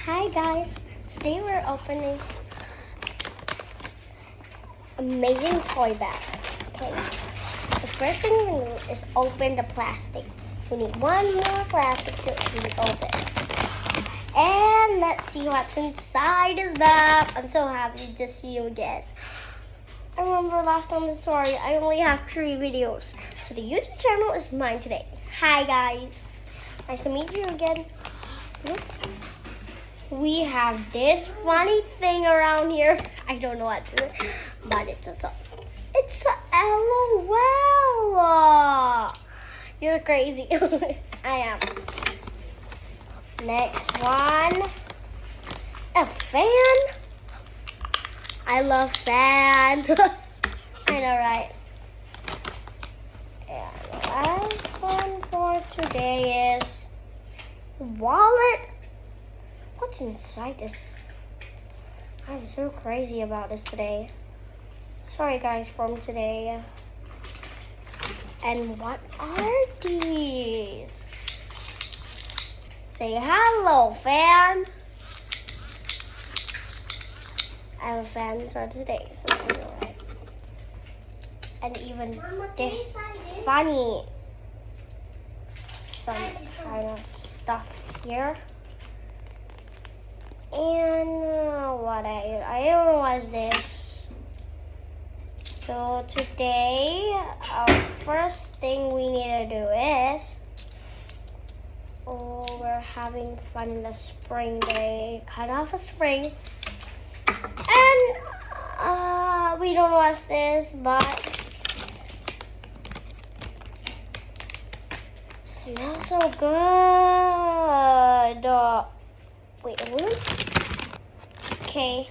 Hi guys, today we're opening amazing toy bag. Okay, the first thing we need is open the plastic. We need one more plastic to open. And let's see what's inside this bag. I'm so happy to see you again. I remember last time I saw you, I only have 3 videos. So the YouTube channel is mine today. Hi guys, nice to meet you again. We have this funny thing around here. I don't know what to do, but it's a LOL. You're crazy. I am. Next one, a fan. I love fan. I know, right? And the last one for today is wallet. What's inside this? I'm so crazy about this today. Sorry guys from today. And what are these? Say hello, fan. I have a fan for today, so I know, right? And even this funny some kind of stuff here. And what I don't know what's this. So today, our first thing we need to do is, we're having fun in the spring day, cut off a spring, and we don't know what's this, but smells so good. Wait a minute. Okay,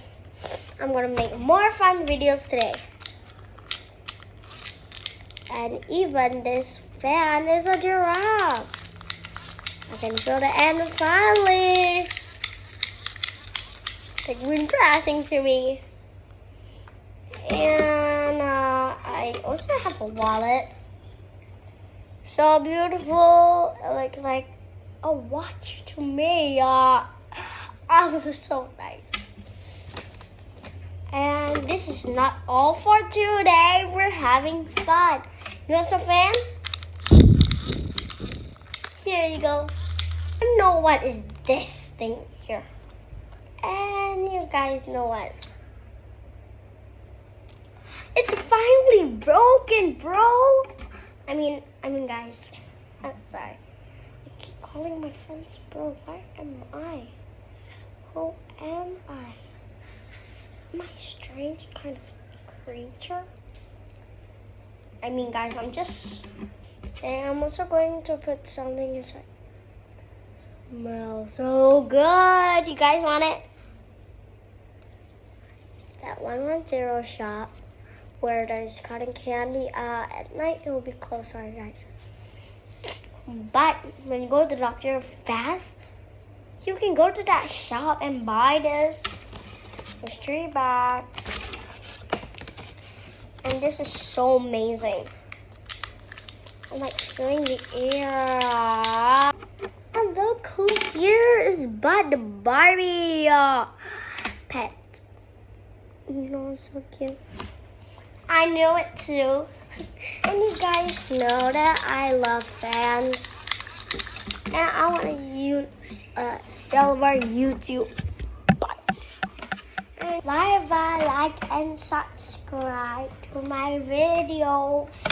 I'm gonna make more fun videos today. And even this fan is a giraffe. I can feel the end finally. The green passing to me. And I also have a wallet. So beautiful. It looks like a watch to me. Oh, so nice. And this is not all for today. We're having fun. You want some fan? Here you go. I know what is this thing here. And you guys know what? It's finally broken, bro. I mean guys. I'm sorry. I keep calling my friends bro. Where am I? Who am I? Am I a strange kind of creature? I mean, guys, and I'm also going to put something inside. Smells so good. You guys want it? It's at 110 shop where there's cotton candy. At night it will be closed, sorry guys. But when you go to the doctor fast, you can go to that shop and buy this mystery bag. And this is so amazing. I'm like feeling the air. And look who's here is Bud the Barbie pet. You know, it's so cute. I know it too. And you guys know that I love fans. And I want to use silver YouTube. Bye bye, like and subscribe to my videos.